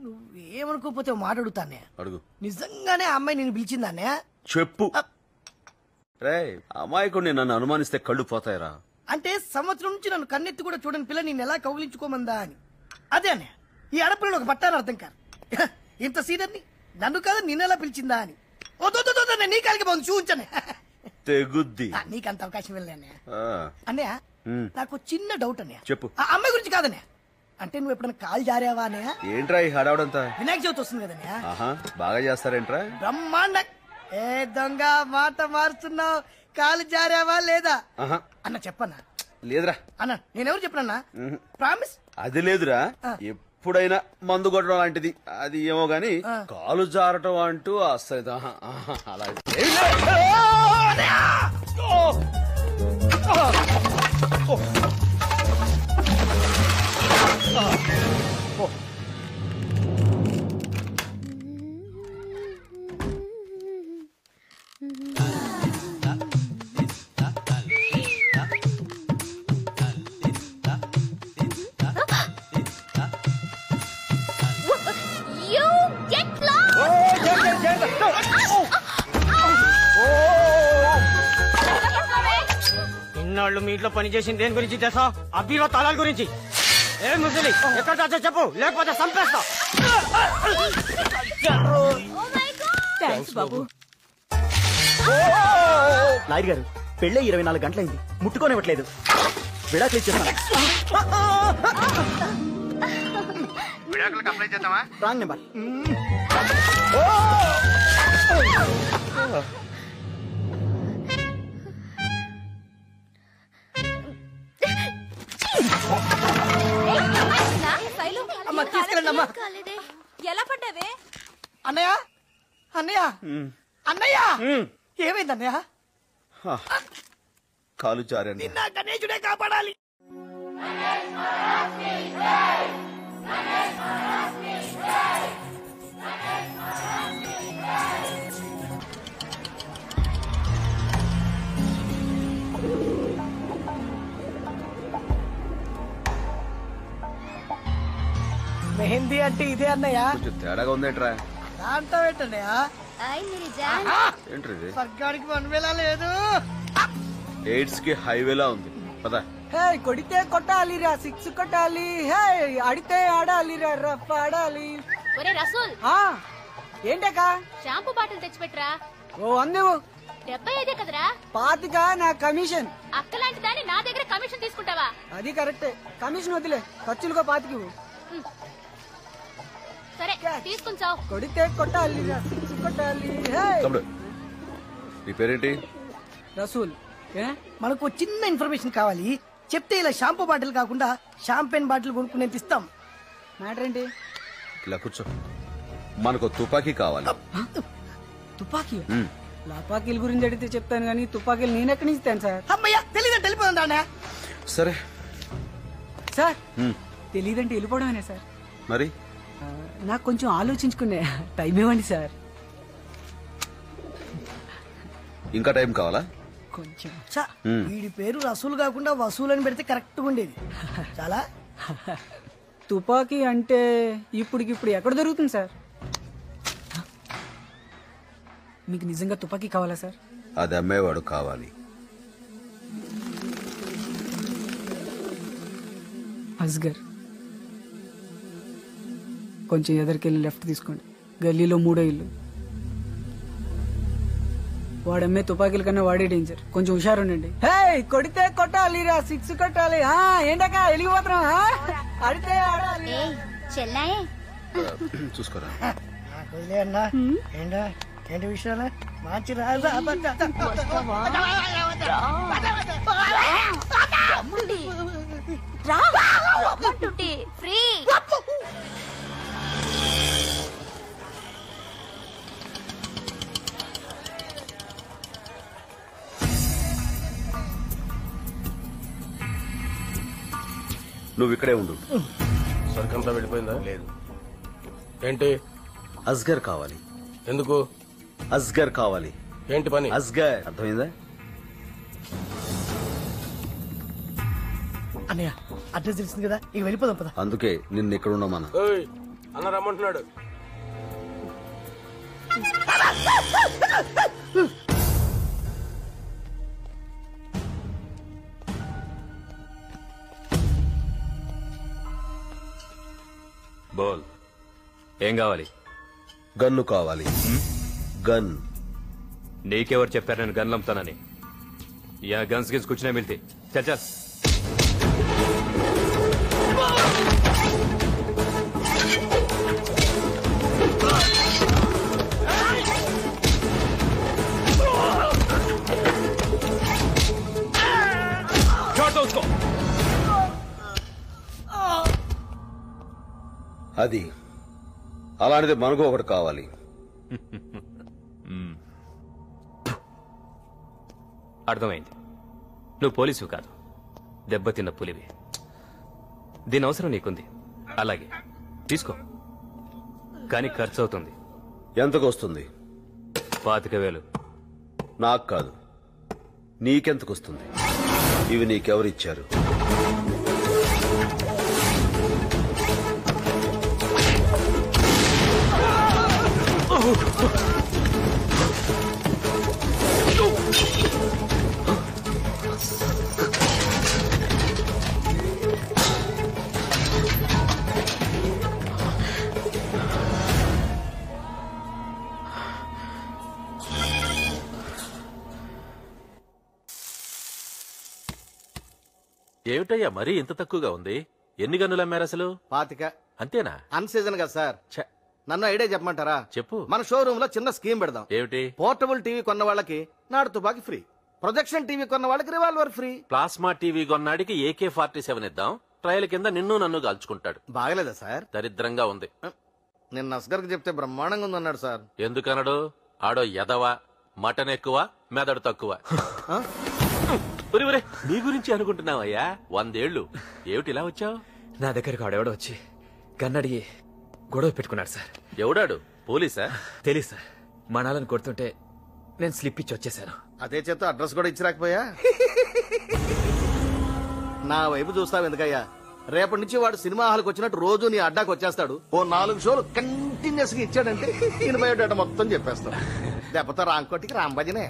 నువ్వేమనుకోపోతే మాట అడుగుతానే. అడుగు. నిజంగానే ఆ అమ్మాయి నేను పిలిచిందానే? చెప్పు. రే అమాయకుడిని నన్ను అనుమానిస్తే కళ్ళు పోతాయరా. అంటే సంవత్సరం నుంచి నన్ను కన్నెత్తి కూడా చూడని పిల్ల నేను ఎలా కౌగిలించుకోమందా అని. అదే అనే ఈ ఆడపిల్లలు ఒక పట్టాను అర్థం కాదు. ఇంత సీనియర్ని నన్ను కాదు నిన్నెలా పిలిచిందా అని. నీ కాలికి బాగుంది చూపించానే. తెగుద్ది. నీకంత అవకాశం వెళ్ళానే. అన్నయ్య నాకు చిన్న డౌట్ అన్నయ్య. చెప్పు. ఆ అమ్మాయి గురించి కాదన్నయ్య. అంటే నువ్వు ఎప్పుడైనా కాల్ జారావా అన్నయ్య? ఏంట్రా ఈ హడావుడంతా? వినాయక చవితి వస్తుంది కదన్నయ్య. బాగా చేస్తారేంట్రా? బ్రహ్మాండ. ఏ దొంగ మాట మారుస్తున్నావు. కాలు జారావా లేదా అన్న చెప్పన్నా? లేదురా అన్న. నేనెవరు చెప్పనన్నా? ప్రామిస్. అది లేదురా. ఎప్పుడైనా మందు కొట్టడం లాంటిది అది ఏమో గాని కాలు జారటం అంటూ అస్సలు అలా. ఇన్నాళ్ళు మీ ఇంట్లో పని చేసింది దేని గురించి తెలుసా? అబ్బీలో తాళాల గురించి. ఏ ముసలి ఎక్కడ దాచో చెప్పు, లేకపోతే చంపేస్తా. నాయుడు గారు పెళ్ళే 24 గంటలైంది, ముట్టుకోనివ్వట్లేదు. విడాకులు ఇచ్చేస్తాను. Wrong number. అమ్మా తీసుకెళ్ళండి అమ్మా. ఎలా పడ్డావే? అన్నయ్య అన్నయ్య అన్నయ్య ఏమైంది అన్నయ్య? కాలు జారాను. నిన్న గణేశుడే కాపాడాలి. మెహందీ అంటే ఇదే అన్నయ్య. కొంచెం తేడాగా ఉందేంట్రా? దాంట్లో పెట్టన్నయ్య. ఏంట్రీ స్వర్గానికి వన్వేలా లేదు, ఎయిడ్స్ కి హైవేలా ఉంది. పదా. హే కొడితే కొట్టాలిరా, 6 కొట్టాలి. హే ఆడితే ఆడాలిరా, రఫ్ ఆడాలి. ఒరే రసూల్, ఏంటక్క? Shampoo bottle తెచ్చిపెట్టరా. ఓ అందేవు. 75 కదరా? 25 నా కమిషన్. అక్కలాంటి దాన్ని నా దగ్గర కమిషన్ తీసుకుంటావా? అది కరెక్టే. కమిషన్ వదిలే, ఖర్చులుగా 25. సరే తీసుకుంటావు. కొడితే కొట్టాలిరా, 6 కొట్టాలి. నీ పేరేంటి? రసూల్. మనకు చిన్న ఇన్ఫర్మేషన్ కావాలి. చెప్తే ఇలా షాంపూ బాటిల్ కాకుండా షాంపెన్ బాటిల్ కొనుక్కునే ఇస్తాం. మ్యాటర్ ఏంటి? ఇలా కూర్చో. మనకు తుపాకీ కావాలి. తుపాకీ? లపాకీల గురించి అడిగితే చెప్తాను కానీ తుపాకీలు నేనెక్కడి నుంచి ఇస్తాను సార్? అమ్మయ్యా తెలీదంటే వెళ్ళిపోదా? సరే సార్. తెలీదంటే వెళ్ళిపోవడమేనా సార్? మరి నాకు కొంచెం ఆలోచించుకునే టైం ఇవ్వండి సార్. ఇంకా టైం కావాలా? కొంచెం. వీడి పేరు రసూలు కాకుండా వసూలు అని పెడితే కరెక్ట్ గా ఉండేది. చాలా. తుపాకీ అంటే ఇప్పుడికిప్పుడు ఎక్కడ దొరుకుతుంది సార్? మీకు నిజంగా తుపాకీ కావాలా సార్? అది అమ్మేవాడు కావాలి. అస్గర్, కొంచెం ఎదరికెళ్ళి లెఫ్ట్ తీసుకోండి. గల్లీలో 3వ ఇల్లు. వాడమ్మే తుపాకీల కన్నా వాడే డేంజర్. కొంచెం హుషారుండండి. హే కొడితే కొట్టాలిరా, 6 కొట్టాలి. ఏంటక్క వెలిగిపోతున్నాం? అడితే ఆడాలి. చెల్లాయే చూసుకోరా. ఏంటి విషయాలు? మంచి ఫ్రీ. నువ్వు ఇక్కడే ఉండు. సరుకంతా వెళ్ళిపోయిందా? లేదు. ఏంటి? అస్గర్ కావాలి. ఎందుకు? అస్గర్ కావాలి. ఏంటి పని? అస్గర్. అర్థమైందా? అన్నయ్య అడ్రస్ తెలిసింది కదా, ఇక వెళ్ళిపోదాం పద. అందుకే నిన్ను ఇక్కడ ఉండమన్నా. అన్న రమ్మంటున్నాడు. బోల్, ఏం కావాలి? గన్ను కావాలి. గన్. నీకెవరు చెప్పారు నేను గన్లు అమ్ముతానని? యా గన్స్ గిన్స్ కుछ नहीं मिलती. चल चल. छोड़ दो उसको. అది అలాంటిది మనకు ఒకటి కావాలి. అర్థమైంది. నువ్వు పోలీసు కాదు, దెబ్బతిన్న పులివి. దీని అవసరం నీకుంది, అలాగే తీసుకో. కానీ ఖర్చు అవుతుంది. ఎంతకు వస్తుంది? 25,000. నాకు కాదు, నీకెంతకు వస్తుంది? ఇవి నీకెవరిచ్చారు? ఏమిటయ్యా మరీ ఇంత తక్కువగా ఉంది? ఎన్ని గన్నులు అమ్మారు అసలు? 25. అంతేనా? అన్ సీజన్ కదా సార్. నన్ను ఐడియా చెప్పమంటారా? చెప్పు. మన షోరూమ్ లో చిన్న స్కీమ్ పెడదాం. ఏమిటి? పోర్టబుల్ టీవీ కొన్న వాళ్ళకి నాడు తుపాకి ఫ్రీ, ప్రొజెక్షన్ టీవీ కొన్న వాళ్ళకి రివాల్వర్ ఫ్రీ. ప్లాస్మా టీవీ కొన్నాడికి AK-47 ఇద్దాం. ట్రయల్ కింద నిన్ను నన్ను కాల్చుకుంటాడు. బాగలేదా సార్? దరిద్రంగా ఉంది. నిన్న అస్గర్కి చెప్తే బ్రహ్మాండంగా ఉందన్నాడు సార్. ఎందుకనడు? ఆడో ఎదవా, మటన్ ఎక్కువ, మెదడు తక్కువ. నీ గురించి అనుకుంటున్నావయ్యా? 100 ఏళ్లు ఏమిటి ఇలా వచ్చావు? నా దగ్గరకు ఆడెవడో వచ్చి గన్నడిగి గొడవ పెట్టుకున్నాడు సార్. ఎవడాడు? పోలీసా? తెలీదు సార్. మనాలను కొడుతుంటే నేను స్లిప్ ఇచ్చి వచ్చేసాను. అదే చేత అడ్రస్ కూడా ఇచ్చి రాకపోయా? నా వైపు చూస్తావు ఎందుకయ్యా? రేపటి నుంచి వాడు సినిమా హాల్కి వచ్చినట్టు రోజు నీ అడ్డాకి వచ్చేస్తాడు. ఓ 4 షోలు కంటిన్యూస్ గా ఇచ్చాడంటే నేను బయోడేటా మొత్తం చెప్పేస్తాడు. దెబ్బతో రాంకోటికి రాంబజనే.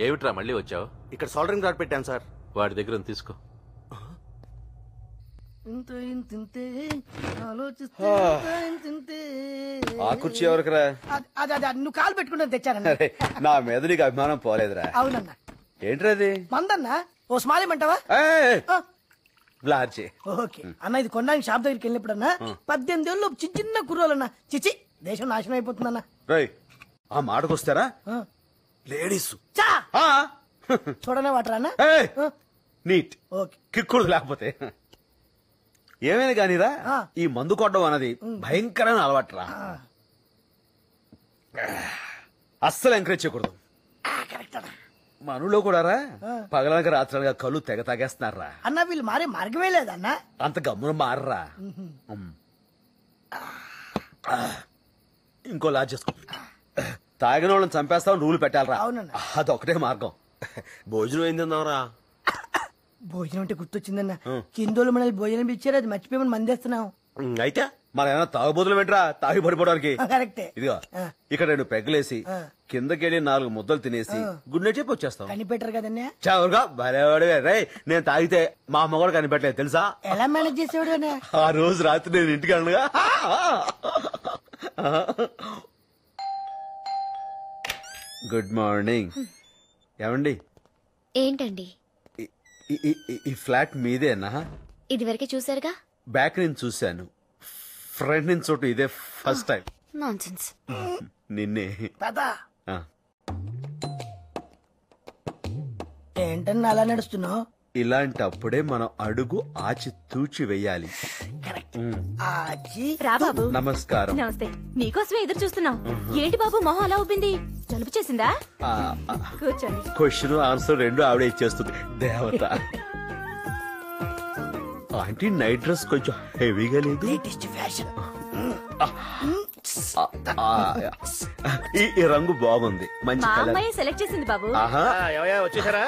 ఏమిట్రా మళ్ళీ వచ్చావు? ఇక్కడ సోల్డరింగ్ రాడ్ పెట్టాను సార్. వాడి దగ్గర తీసుకో. ఆ కుర్చీ ఎవరికరా? నువ్వు కాలు పెట్టుకుంటే తెచ్చానన్నా. అరే, నా మీద నీకు అభిమానం పోలేదురా. అవునన్నా. ఏంట్రా అది? మందన్నా. ఓ స్మాలేమంటావా? బ్లార్జీ. ఓకే అన్న, ఇది కొనడానికి షాప్ దగ్గరికి వెళ్ళినప్పుడన్నా 18 ఏళ్ళు చిన్న చిన్న కుర్రోలన్నా చిచి దేశం నాశనం అయిపోతుందన్నా. రేయ్, ఆ మాటకొస్తారా లేడీస్ చూడనే వాటరా అన్న. Neat okay. కిక్కుడు లేకపోతే ఏమైనా కానీరా, ఈ మందు కొట్టడం అన్నది భయంకరమైన అలవాటురా. అస్సలు ఎంకరేజ్ చేయకూడదు. మనలో కూడా రా పగలనక రాత్రలుగా కళ్ళు తెగ తాగేస్తున్నారా అన్న. వీళ్ళు మారే మార్గమే లేదన్నా. అంత గమ్మున మారరా. ఇంకో లాజ్ చేసుకో. తాగిన వాళ్ళని చంపేస్తామని రూలు పెట్టాలరా. అదొకటే మార్గం. భోజనం ఏం తిందాంరా? భోజనం అంటే గుర్తొచ్చిందన్న. కిందోళ్ళు మనల్ని భోజనం ఇచ్చారు, అది మర్చిపోయి మందేస్తున్నాం. అయితే మన ఏమైనా తాగుబోతులు పెట్టరా తాగి పడిపోవడానికి? కరెక్టే. ఇదిగో ఇక్కడ 2 పెగ్గలేసి కిందకెళ్ళి 4 ముద్దలు తినేసి గుడ్ నైట్ చెప్పి వచ్చేస్తాం. కనిపెట్టరు కదన్నా. చవరుగా భలేవాడివే. రే, నేను తాగితే మా అమ్మ కూడా కనిపెట్టలేదు తెలుసా? ఎలా మేనేజ్ చేసేవాడు? ఆ రోజు రాత్రి నేను ఇంటికి అనగా గుడ్ మార్నింగ్. ఏమండి? ఏంటండి? ఈ ఫ్లాట్ మీదేనా? ఇది వరకే చూసారుగా. బ్యాక్ నుంచి చూశాను, ఫ్రంట్ నుంచి చోటు ఇదే ఫస్ట్ టైం. నాన్సెన్స్. నిన్నే. ఏంటన్నా అలా నడుస్తున్నావు? ఇలాంటప్పుడే మనం అడుగు ఆచి తూచి వెయ్యాలి. రాబాబు. నమస్కారం. నమస్తే. నీకోసమే ఎదురు చూస్తున్నాం. ఏంటి బాబు మొహం అలా ఉబ్బింది? జలుబు చేసిందా? కూర్చోండి. క్వశ్చన్ ఆన్సర్ 2 ఆవిడ ఇచ్చేస్తుంది. దేవత. ఆంటీ, నైట్ డ్రెస్ కొంచెం హెవీగా లేదు? Latest fashion. ఈ రంగు బాగుంది, మంచి మా కలర్. అమ్మాయి సెలెక్ట్ చేసింది బాబు. ఆహా, వచ్చేసారా?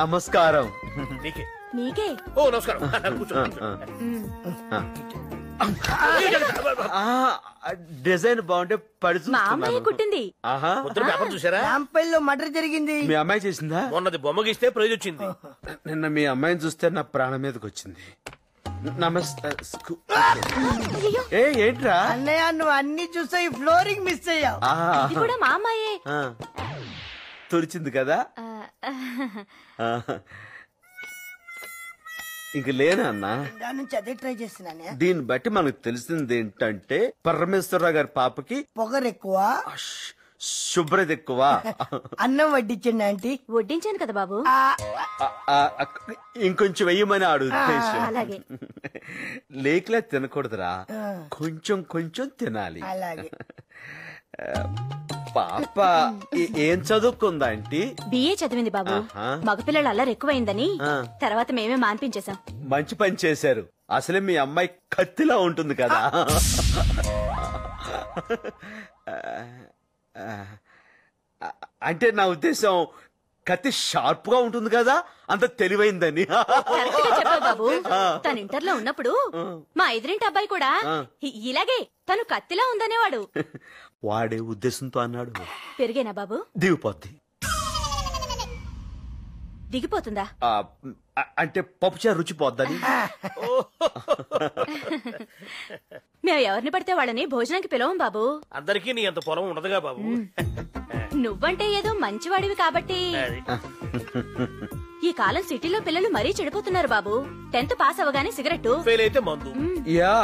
నమస్కారం. నీకే. నీకే. ఓ నమస్కారం. కూర్చో. డిజైన్ బాగుంటే పడి మా అమ్మాయి చూస్తున్నాను. కుట్టింది. ఆహా, పొద్దున పేపర్ చూసారా? రాంపల్లిలో మర్డర్ జరిగింది. మీ అమ్మాయి చేసిందా? మొన్నది బొమ్మగిస్తే ప్రైజ్ వచ్చింది. నిన్న మీ అమ్మాయిని చూస్తే నా ప్రాణం మీదకి వచ్చింది. నమస్తే. ఏంట్రా? అన్నయ్య నువ్వు అన్ని చూసావు, ఫ్లోరింగ్ మిస్ అయ్యావు. ఇది కూడా మా అమ్మాయే. తుడిచింది కదా. ఆ, ఇంక లేనా అన్నా? దాని నుంచి అదే ట్రై చేస్తున్నానే. దీన్ని బట్టి మనకు తెలిసింది ఏంటంటే పరమేశ్వరరావు గారి పాపకి పొగరు ఎక్కువ, శుభ్రత ఎక్కువ. అన్నం వడ్డించండి ఆంటీ. వడ్డించాను కదా బాబు. ఇంకొంచెం వెయ్యమని ఆడు ఉద్దేశం. అలాగే. లేకలే తినకూడదురా, కొంచెం కొంచెం తినాలి. అలాగే. పాప ఏం చదువుకుందా ఆంటీ? బిఏ చదివింది బాబు. మగపిల్లలు అల్లరి ఎక్కువైందని తర్వాత మేమే మాన్పించేశాం. మంచి పని చేశారు. అసలే మీ అమ్మాయి కత్తిలా ఉంటుంది కదా. అంటే నా ఉద్దేశం కత్తి షార్ప్ గా ఉంటుంది కదా, అంత తెలివైందని. కరెక్ట్ గా చెప్పావు బాబు. తను ఇంటర్ లో ఉన్నప్పుడు మా ఎదురింటి అబ్బాయి కూడా ఇలాగే తను కత్తిలా ఉందనేవాడు. వాడే ఉద్దేశంతో అన్నాడు. పెరిగేనా బాబు? దిగిపోద్ది. దిగిపోతుందా? అంటే పప్పుచారు రుచి పోద్దని. మేము ఎవరిని పడితే వాళ్ళని భోజనానికి పిలవం బాబు. అందరికీ నీ అంత పొలం ఉండదుగా బాబు. నువ్వంటే ఏదో మంచివాడివి కాబట్టి. ఈ కాలం సిటీలో పిల్లలు మరీ చెడిపోతున్నారు బాబు. 10th పాస్ అవగానే సిగరెట్, ఫెయిల్ అయితే మందు. యా,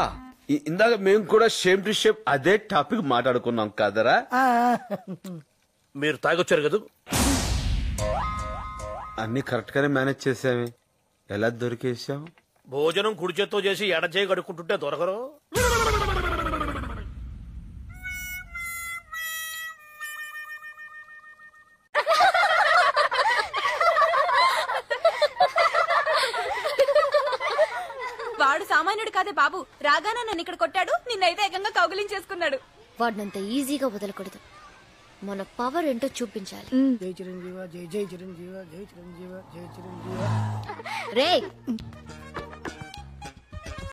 ఇందాక మేము కూడా షేమ్ టు షేమ్ అదే టాపిక్ మాట్లాడుకున్నాం కదరా. మీరు తాగొచ్చారు కదా. అన్ని కరెక్ట్ గానే మేనేజ్ చేసామే. ఎలా దొరికేసాం? భోజనం కుడి చేత్తో చేసి ఎడ చేయి కడుక్కుంటుంటే దొరకరు. వాడు సామాన్యుడు కాదే బాబు. రాగానే నన్ను ఇక్కడ కొట్టాడు, నిన్నైతే ఏకంగా కౌగిలించేసుకున్నాడు. వాడినంత ఈజీగా వదలకూడదు. మన పవర్ ఏంటో చూపించాలి. జై చిరంజీవ, జై జై చిరంజీవ, జై చిరంజీవ, జై చిరంజీవ. రే